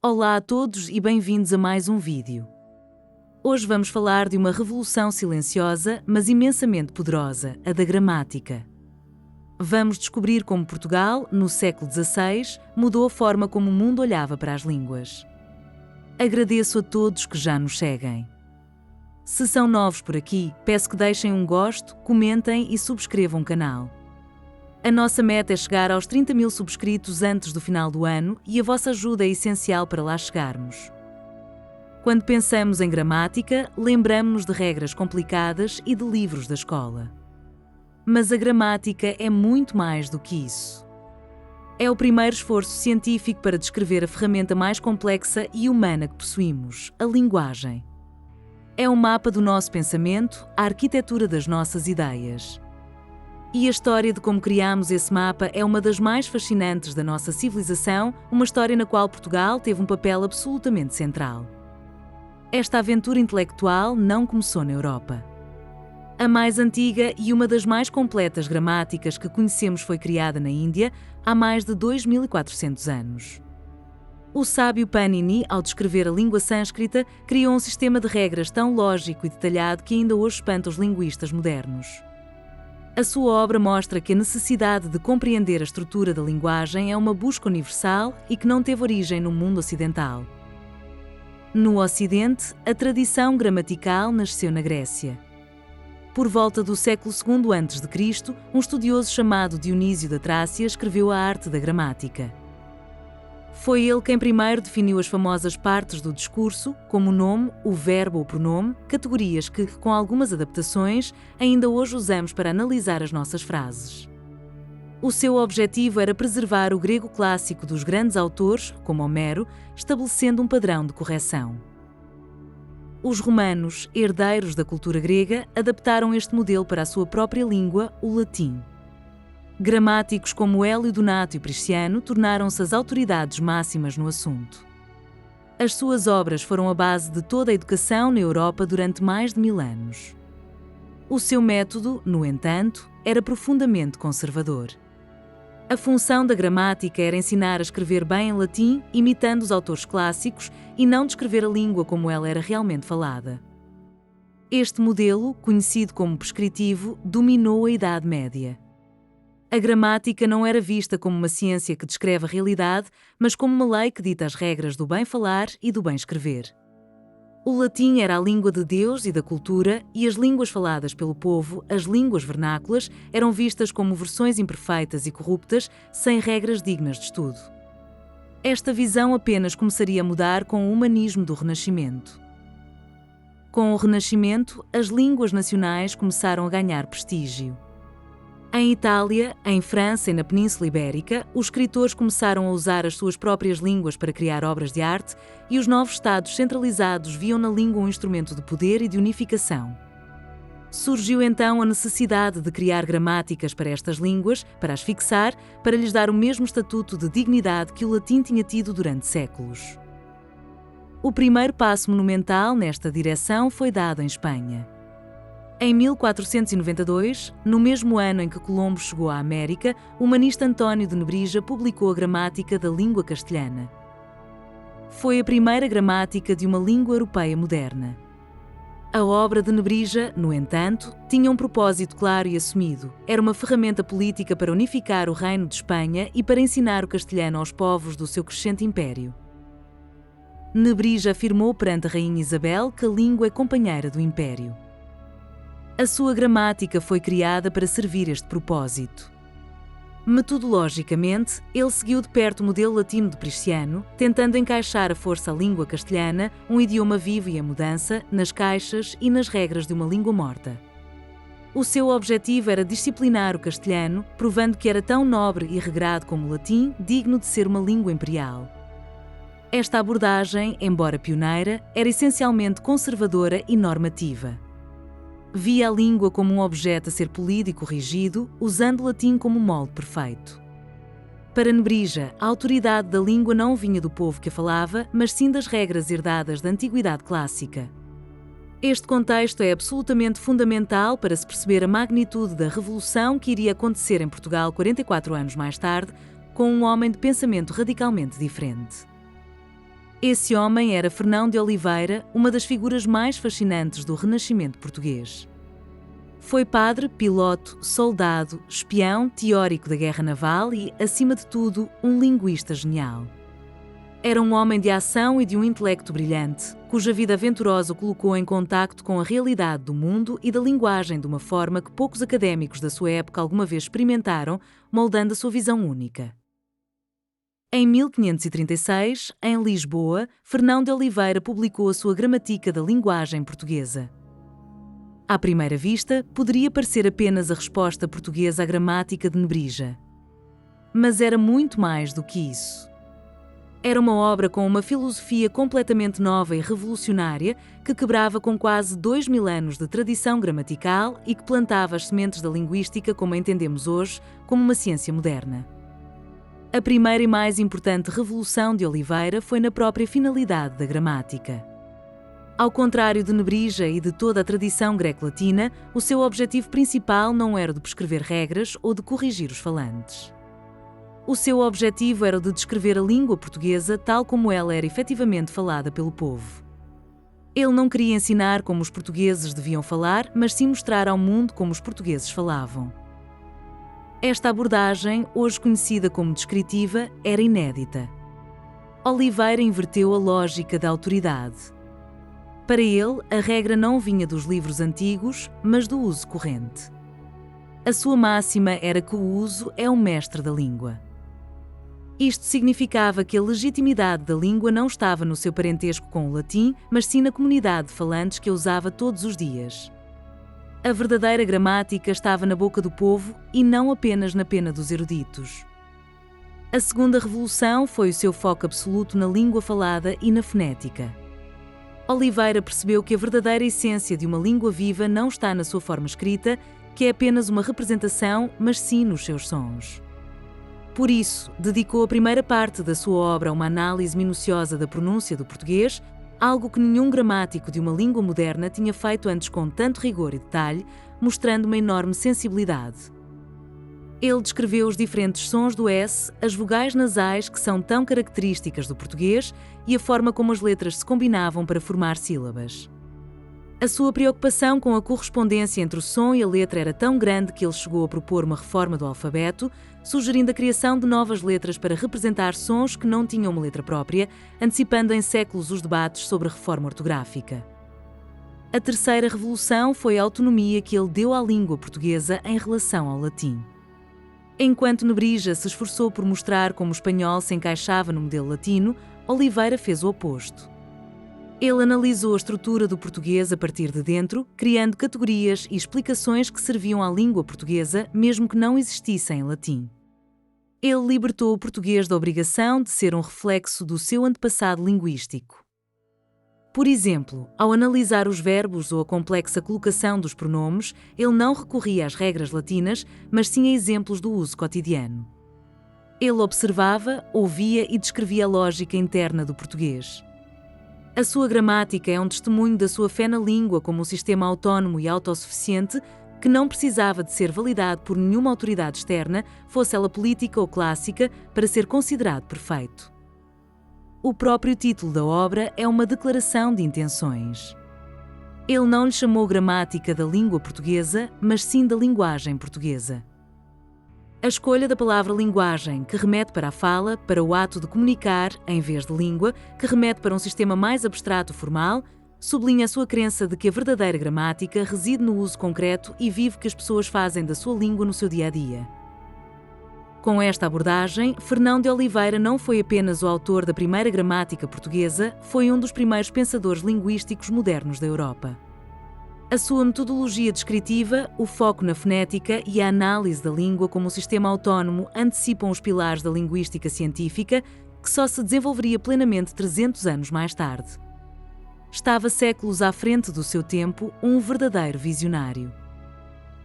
Olá a todos e bem-vindos a mais um vídeo. Hoje vamos falar de uma revolução silenciosa, mas imensamente poderosa, a da gramática. Vamos descobrir como Portugal, no século XVI, mudou a forma como o mundo olhava para as línguas. Agradeço a todos que já nos seguem. Se são novos por aqui, peço que deixem um gosto, comentem e subscrevam o canal. A nossa meta é chegar aos 30 mil subscritos antes do final do ano e a vossa ajuda é essencial para lá chegarmos. Quando pensamos em gramática, lembramos-nos de regras complicadas e de livros da escola. Mas a gramática é muito mais do que isso. É o primeiro esforço científico para descrever a ferramenta mais complexa e humana que possuímos, a linguagem. É um mapa do nosso pensamento, a arquitetura das nossas ideias. E a história de como criámos esse mapa é uma das mais fascinantes da nossa civilização, uma história na qual Portugal teve um papel absolutamente central. Esta aventura intelectual não começou na Europa. A mais antiga e uma das mais completas gramáticas que conhecemos foi criada na Índia há mais de 2400 anos. O sábio Panini, ao descrever a língua sânscrita, criou um sistema de regras tão lógico e detalhado que ainda hoje espanta os linguistas modernos. A sua obra mostra que a necessidade de compreender a estrutura da linguagem é uma busca universal e que não teve origem no mundo ocidental. No Ocidente, a tradição gramatical nasceu na Grécia. Por volta do século II a.C., um estudioso chamado Dionísio da Trácia escreveu a arte da gramática. Foi ele quem primeiro definiu as famosas partes do discurso, como o nome, o verbo ou o pronome, categorias que, com algumas adaptações, ainda hoje usamos para analisar as nossas frases. O seu objetivo era preservar o grego clássico dos grandes autores, como Homero, estabelecendo um padrão de correção. Os romanos, herdeiros da cultura grega, adaptaram este modelo para a sua própria língua, o latim. Gramáticos como Hélio Donato e Prisciano tornaram-se as autoridades máximas no assunto. As suas obras foram a base de toda a educação na Europa durante mais de 1000 anos. O seu método, no entanto, era profundamente conservador. A função da gramática era ensinar a escrever bem em latim, imitando os autores clássicos, e não descrever a língua como ela era realmente falada. Este modelo, conhecido como prescritivo, dominou a Idade Média. A gramática não era vista como uma ciência que descreve a realidade, mas como uma lei que dita as regras do bem falar e do bem escrever. O latim era a língua de Deus e da cultura, e as línguas faladas pelo povo, as línguas vernáculas, eram vistas como versões imperfeitas e corruptas, sem regras dignas de estudo. Esta visão apenas começaria a mudar com o humanismo do Renascimento. Com o Renascimento, as línguas nacionais começaram a ganhar prestígio. Em Itália, em França e na Península Ibérica, os escritores começaram a usar as suas próprias línguas para criar obras de arte e os novos Estados centralizados viam na língua um instrumento de poder e de unificação. Surgiu então a necessidade de criar gramáticas para estas línguas, para as fixar, para lhes dar o mesmo estatuto de dignidade que o latim tinha tido durante séculos. O primeiro passo monumental nesta direção foi dado em Espanha. Em 1492, no mesmo ano em que Colombo chegou à América, o humanista António de Nebrija publicou a Gramática da Língua Castelhana. Foi a primeira gramática de uma língua europeia moderna. A obra de Nebrija, no entanto, tinha um propósito claro e assumido. Era uma ferramenta política para unificar o Reino de Espanha e para ensinar o castelhano aos povos do seu crescente império. Nebrija afirmou perante a Rainha Isabel que a língua é companheira do império. A sua gramática foi criada para servir este propósito. Metodologicamente, ele seguiu de perto o modelo latino de Prisciano, tentando encaixar à força a língua castelhana, um idioma vivo e em mudança, nas caixas e nas regras de uma língua morta. O seu objetivo era disciplinar o castelhano, provando que era tão nobre e regrado como o latim, digno de ser uma língua imperial. Esta abordagem, embora pioneira, era essencialmente conservadora e normativa. Via a língua como um objeto a ser polido e corrigido, usando o latim como molde perfeito. Para Nebrija, a autoridade da língua não vinha do povo que a falava, mas sim das regras herdadas da antiguidade clássica. Este contexto é absolutamente fundamental para se perceber a magnitude da revolução que iria acontecer em Portugal 44 anos mais tarde, com um homem de pensamento radicalmente diferente. Esse homem era Fernão de Oliveira, uma das figuras mais fascinantes do Renascimento português. Foi padre, piloto, soldado, espião, teórico da guerra naval e, acima de tudo, um linguista genial. Era um homem de ação e de um intelecto brilhante, cuja vida aventurosa o colocou em contacto com a realidade do mundo e da linguagem de uma forma que poucos académicos da sua época alguma vez experimentaram, moldando a sua visão única. Em 1536, em Lisboa, Fernão de Oliveira publicou a sua Gramatica da Linguagem Portuguesa. À primeira vista, poderia parecer apenas a resposta portuguesa à gramática de Nebrija. Mas era muito mais do que isso. Era uma obra com uma filosofia completamente nova e revolucionária que quebrava com quase 2000 anos de tradição gramatical e que plantava as sementes da linguística como a entendemos hoje, como uma ciência moderna. A primeira e mais importante revolução de Oliveira foi na própria finalidade da gramática. Ao contrário de Nebrija e de toda a tradição greco-latina, o seu objetivo principal não era o de prescrever regras ou de corrigir os falantes. O seu objetivo era o de descrever a língua portuguesa tal como ela era efetivamente falada pelo povo. Ele não queria ensinar como os portugueses deviam falar, mas sim mostrar ao mundo como os portugueses falavam. Esta abordagem, hoje conhecida como descritiva, era inédita. Oliveira inverteu a lógica da autoridade. Para ele, a regra não vinha dos livros antigos, mas do uso corrente. A sua máxima era que o uso é o mestre da língua. Isto significava que a legitimidade da língua não estava no seu parentesco com o latim, mas sim na comunidade de falantes que a usava todos os dias. A verdadeira gramática estava na boca do povo e não apenas na pena dos eruditos. A segunda revolução foi o seu foco absoluto na língua falada e na fonética. Oliveira percebeu que a verdadeira essência de uma língua viva não está na sua forma escrita, que é apenas uma representação, mas sim nos seus sons. Por isso, dedicou a primeira parte da sua obra a uma análise minuciosa da pronúncia do português, algo que nenhum gramático de uma língua moderna tinha feito antes com tanto rigor e detalhe, mostrando uma enorme sensibilidade. Ele descreveu os diferentes sons do S, as vogais nasais que são tão características do português e a forma como as letras se combinavam para formar sílabas. A sua preocupação com a correspondência entre o som e a letra era tão grande que ele chegou a propor uma reforma do alfabeto, sugerindo a criação de novas letras para representar sons que não tinham uma letra própria, antecipando em séculos os debates sobre a reforma ortográfica. A terceira revolução foi a autonomia que ele deu à língua portuguesa em relação ao latim. Enquanto Nebrija se esforçou por mostrar como o espanhol se encaixava no modelo latino, Oliveira fez o oposto. Ele analisou a estrutura do português a partir de dentro, criando categorias e explicações que serviam à língua portuguesa, mesmo que não existissem em latim. Ele libertou o português da obrigação de ser um reflexo do seu antepassado linguístico. Por exemplo, ao analisar os verbos ou a complexa colocação dos pronomes, ele não recorria às regras latinas, mas sim a exemplos do uso cotidiano. Ele observava, ouvia e descrevia a lógica interna do português. A sua gramática é um testemunho da sua fé na língua como um sistema autónomo e autossuficiente que não precisava de ser validado por nenhuma autoridade externa, fosse ela política ou clássica, para ser considerado perfeito. O próprio título da obra é uma declaração de intenções. Ele não lhe chamou gramática da língua portuguesa, mas sim da linguagem portuguesa. A escolha da palavra linguagem, que remete para a fala, para o ato de comunicar, em vez de língua, que remete para um sistema mais abstrato formal, sublinha a sua crença de que a verdadeira gramática reside no uso concreto e vivo que as pessoas fazem da sua língua no seu dia-a-dia. Com esta abordagem, Fernão de Oliveira não foi apenas o autor da primeira gramática portuguesa, foi um dos primeiros pensadores linguísticos modernos da Europa. A sua metodologia descritiva, o foco na fonética e a análise da língua como um sistema autónomo antecipam os pilares da linguística científica, que só se desenvolveria plenamente 300 anos mais tarde. Estava séculos à frente do seu tempo, um verdadeiro visionário.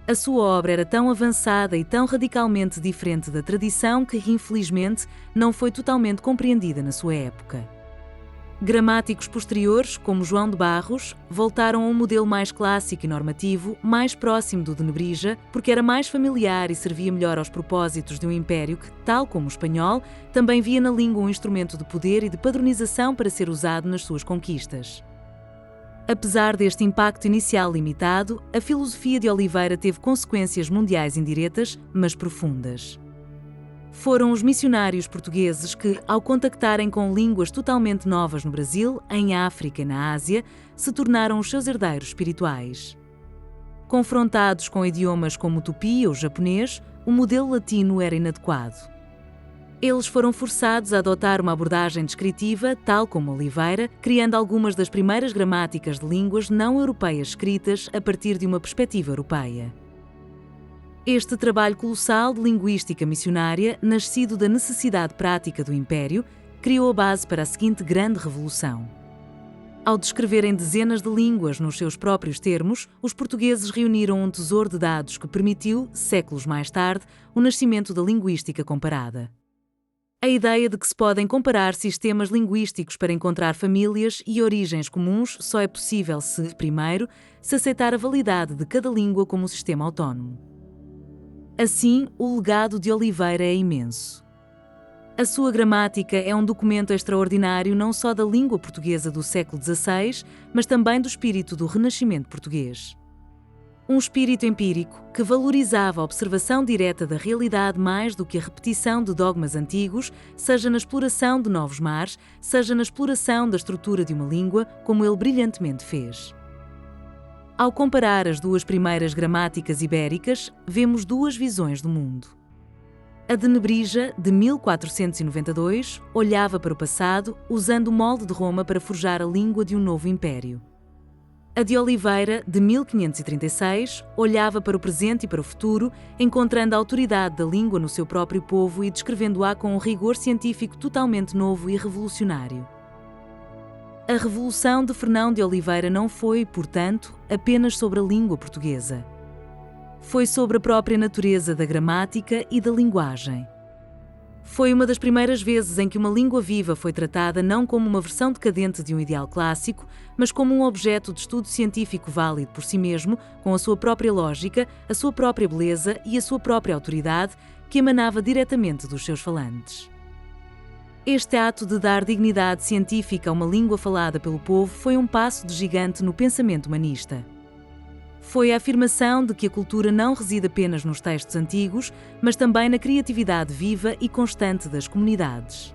A sua obra era tão avançada e tão radicalmente diferente da tradição que, infelizmente, não foi totalmente compreendida na sua época. Gramáticos posteriores, como João de Barros, voltaram a um modelo mais clássico e normativo, mais próximo do de Nebrija, porque era mais familiar e servia melhor aos propósitos de um império que, tal como o espanhol, também via na língua um instrumento de poder e de padronização para ser usado nas suas conquistas. Apesar deste impacto inicial limitado, a filosofia de Oliveira teve consequências mundiais indiretas, mas profundas. Foram os missionários portugueses que, ao contactarem com línguas totalmente novas no Brasil, em África e na Ásia, se tornaram os seus herdeiros espirituais. Confrontados com idiomas como o tupi ou o japonês, o modelo latino era inadequado. Eles foram forçados a adotar uma abordagem descritiva, tal como Oliveira, criando algumas das primeiras gramáticas de línguas não europeias escritas a partir de uma perspectiva europeia. Este trabalho colossal de linguística missionária, nascido da necessidade prática do Império, criou a base para a seguinte grande revolução. Ao descreverem dezenas de línguas nos seus próprios termos, os portugueses reuniram um tesouro de dados que permitiu, séculos mais tarde, o nascimento da linguística comparada. A ideia de que se podem comparar sistemas linguísticos para encontrar famílias e origens comuns só é possível se, primeiro, se aceitar a validade de cada língua como um sistema autónomo. Assim, o legado de Oliveira é imenso. A sua gramática é um documento extraordinário não só da língua portuguesa do século XVI, mas também do espírito do Renascimento português. Um espírito empírico que valorizava a observação direta da realidade mais do que a repetição de dogmas antigos, seja na exploração de novos mares, seja na exploração da estrutura de uma língua, como ele brilhantemente fez. Ao comparar as duas primeiras gramáticas ibéricas, vemos duas visões do mundo. A de Nebrija, de 1492, olhava para o passado, usando o molde de Roma para forjar a língua de um novo império. A de Oliveira, de 1536, olhava para o presente e para o futuro, encontrando a autoridade da língua no seu próprio povo e descrevendo-a com um rigor científico totalmente novo e revolucionário. A Revolução de Fernão de Oliveira não foi, portanto, apenas sobre a língua portuguesa. Foi sobre a própria natureza da gramática e da linguagem. Foi uma das primeiras vezes em que uma língua viva foi tratada não como uma versão decadente de um ideal clássico, mas como um objeto de estudo científico válido por si mesmo, com a sua própria lógica, a sua própria beleza e a sua própria autoridade, que emanava diretamente dos seus falantes. Este ato de dar dignidade científica a uma língua falada pelo povo foi um passo de gigante no pensamento humanista. Foi a afirmação de que a cultura não reside apenas nos textos antigos, mas também na criatividade viva e constante das comunidades.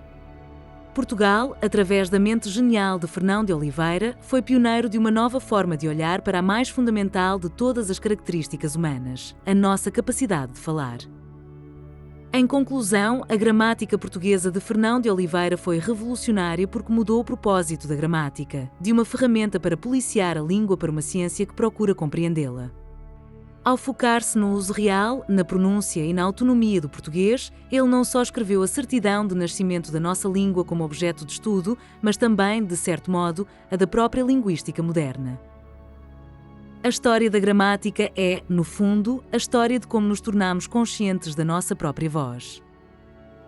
Portugal, através da mente genial de Fernão de Oliveira, foi pioneiro de uma nova forma de olhar para a mais fundamental de todas as características humanas, a nossa capacidade de falar. Em conclusão, a gramática portuguesa de Fernão de Oliveira foi revolucionária porque mudou o propósito da gramática, de uma ferramenta para policiar a língua para uma ciência que procura compreendê-la. Ao focar-se no uso real, na pronúncia e na autonomia do português, ele não só escreveu a certidão de nascimento da nossa língua como objeto de estudo, mas também, de certo modo, a da própria linguística moderna. A história da gramática é, no fundo, a história de como nos tornamos conscientes da nossa própria voz.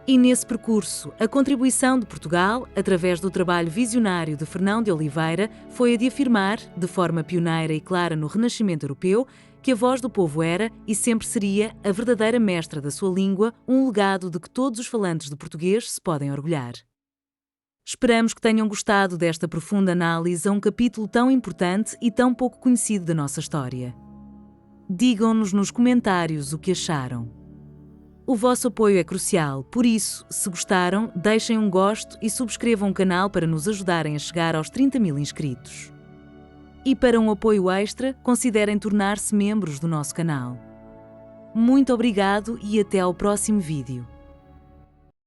E nesse percurso, a contribuição de Portugal, através do trabalho visionário de Fernão de Oliveira, foi a de afirmar, de forma pioneira e clara no Renascimento europeu, que a voz do povo era e sempre seria a verdadeira mestra da sua língua, um legado de que todos os falantes de português se podem orgulhar. Esperamos que tenham gostado desta profunda análise a um capítulo tão importante e tão pouco conhecido da nossa história. Digam-nos nos comentários o que acharam. O vosso apoio é crucial, por isso, se gostaram, deixem um gosto e subscrevam o canal para nos ajudarem a chegar aos 30.000 inscritos. E para um apoio extra, considerem tornar-se membros do nosso canal. Muito obrigado e até ao próximo vídeo.